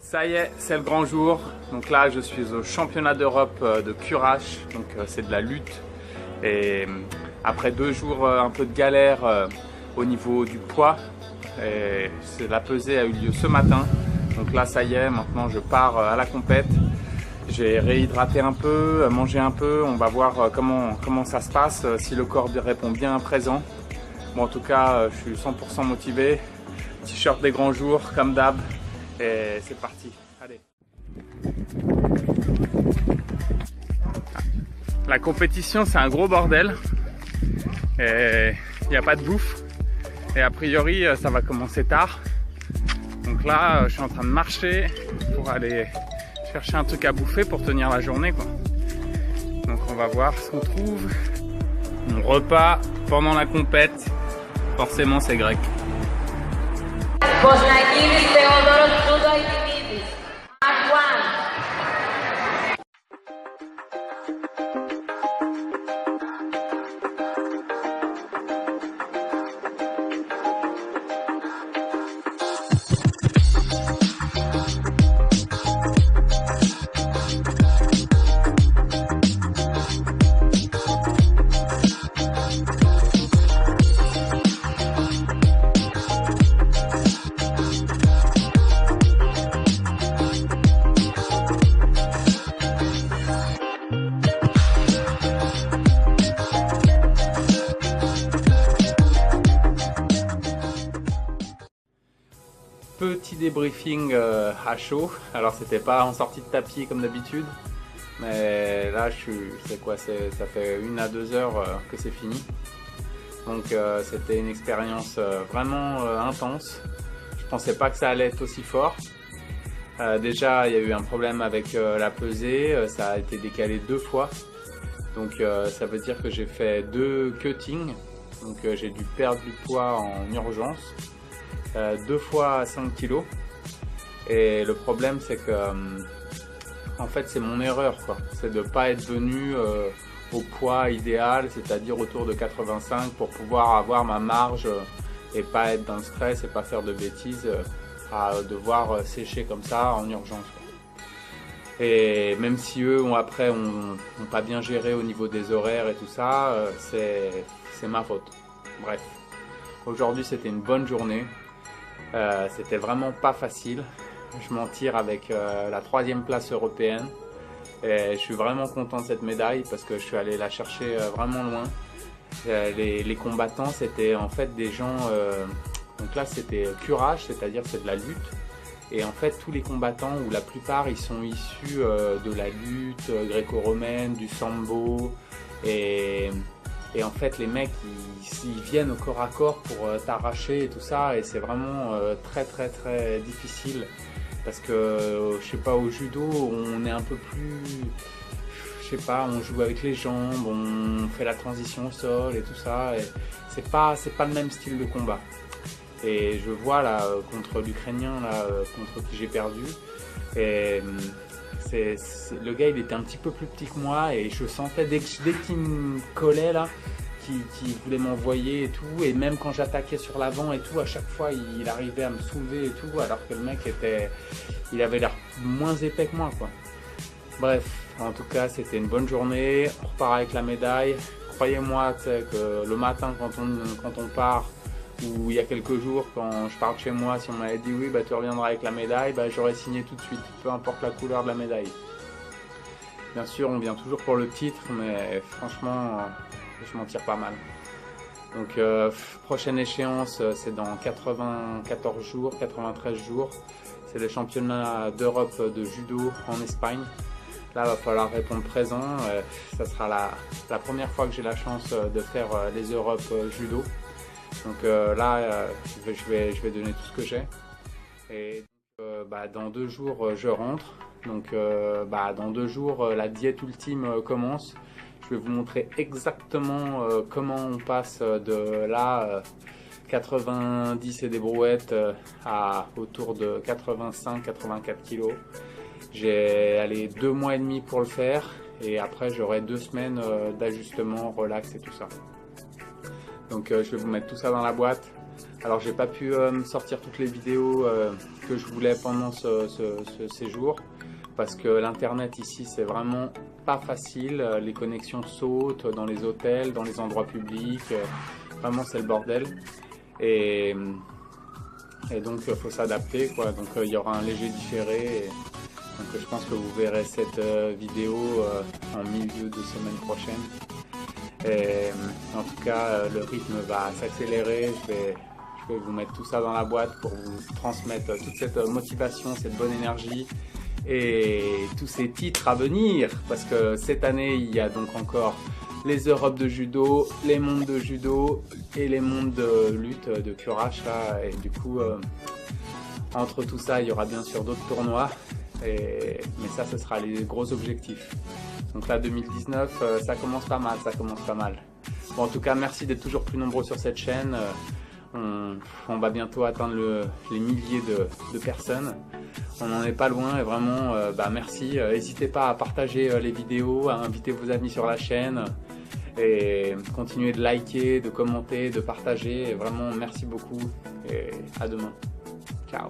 Ça y est, c'est le grand jour. Donc là, je suis au championnat d'Europe de Curaçao. Donc c'est de la lutte. Et après 2 jours un peu de galère au niveau du poids, et la pesée a eu lieu ce matin. Donc là, ça y est, maintenant je pars à la compète. J'ai réhydraté un peu, mangé un peu. On va voir comment ça se passe, si le corps répond bien à présent. Bon, en tout cas, je suis 100% motivé. T-shirt des grands jours, comme d'hab. Et c'est parti, allez. La compétition, c'est un gros bordel. Et il n'y a pas de bouffe. Et a priori, ça va commencer tard. Donc là, je suis en train de marcher pour aller chercher un truc à bouffer pour tenir la journée, quoi. Donc on va voir ce qu'on trouve. Mon repas pendant la compète, forcément c'est grec. Petit débriefing à chaud. Alors c'était pas en sortie de tapis comme d'habitude, mais là ça fait 1 à 2 heures que c'est fini. Donc c'était une expérience vraiment intense. Je pensais pas que ça allait être aussi fort. Déjà il y a eu un problème avec la pesée, ça a été décalé 2 fois. Donc ça veut dire que j'ai fait 2 cuttings. Donc j'ai dû perdre du poids en urgence. 2 fois 5 kg. Et le problème c'est que en fait c'est mon erreur, quoi. C'est de ne pas être venu au poids idéal, c'est-à-dire autour de 85, pour pouvoir avoir ma marge et pas être dans le stress et pas faire de bêtises à devoir sécher comme ça en urgence, quoi. Et même si eux ont pas bien géré au niveau des horaires et tout ça, c'est ma faute. Bref, aujourd'hui c'était une bonne journée. C'était vraiment pas facile. Je m'en tire avec la 3e place européenne. Et je suis vraiment content de cette médaille parce que je suis allé la chercher vraiment loin. Les combattants, c'était en fait des gens... donc là, c'était Curaçao, c'est-à-dire c'est de la lutte. Et en fait, tous les combattants, ou la plupart, ils sont issus de la lutte gréco-romaine, du sambo. Et en fait, les mecs, ils viennent au corps à corps pour t'arracher et tout ça. Et c'est vraiment très très très difficile. Parce que, je sais pas, au judo, on est un peu plus... Je sais pas, on joue avec les jambes, on fait la transition au sol et tout ça. Et c'est pas le même style de combat. Et je vois là, contre l'Ukrainien, contre qui j'ai perdu. Et... le gars, il était un petit peu plus petit que moi et je sentais dès qu'il me collait là, qu'il voulait m'envoyer et tout. Et même quand j'attaquais sur l'avant et tout, à chaque fois il arrivait à me soulever et tout, alors que le mec il avait l'air moins épais que moi, quoi. Bref, en tout cas c'était une bonne journée. On repart avec la médaille. Croyez-moi que le matin quand on part, ou il y a quelques jours, quand je pars de chez moi, si on m'avait dit oui, bah, tu reviendras avec la médaille, bah, j'aurais signé tout de suite, peu importe la couleur de la médaille. Bien sûr, on vient toujours pour le titre, mais franchement, je m'en tire pas mal. Donc, prochaine échéance, c'est dans 93 jours. C'est le championnat d'Europe de judo en Espagne. Là, il va falloir répondre présent. Ça sera la première fois que j'ai la chance de faire les Europes judo. Donc là, je vais donner tout ce que j'ai. Et dans 2 jours, je rentre. Donc dans 2 jours, la diète ultime commence. Je vais vous montrer exactement comment on passe de là, 90 et des brouettes, à autour de 85-84 kg. J'ai 2 mois et demi pour le faire. Et après, j'aurai 2 semaines d'ajustement, relax et tout ça. Donc je vais vous mettre tout ça dans la boîte. Alors j'ai pas pu sortir toutes les vidéos que je voulais pendant ce séjour, parce que l'internet ici c'est vraiment pas facile, les connexions sautent dans les hôtels, dans les endroits publics, vraiment c'est le bordel. Et donc il faut s'adapter quoi. Donc il y aura un léger différé. Donc je pense que vous verrez cette vidéo en milieu de semaine prochaine. Et en tout cas le rythme va s'accélérer. Je vais vous mettre tout ça dans la boîte pour vous transmettre toute cette motivation, cette bonne énergie et tous ces titres à venir. Parce que cette année il y a donc encore les Europes de judo, les mondes de judo et les mondes de lutte de Kurash là. Et du coup entre tout ça il y aura bien sûr d'autres tournois. Mais ça, ce sera les gros objectifs. Donc là, 2019, ça commence pas mal, Bon, en tout cas, merci d'être toujours plus nombreux sur cette chaîne. On va bientôt atteindre les milliers de personnes. On n'en est pas loin et vraiment, merci. N'hésitez pas à partager les vidéos, à inviter vos amis sur la chaîne et continuez de liker, de commenter, de partager. Et vraiment, merci beaucoup et à demain. Ciao.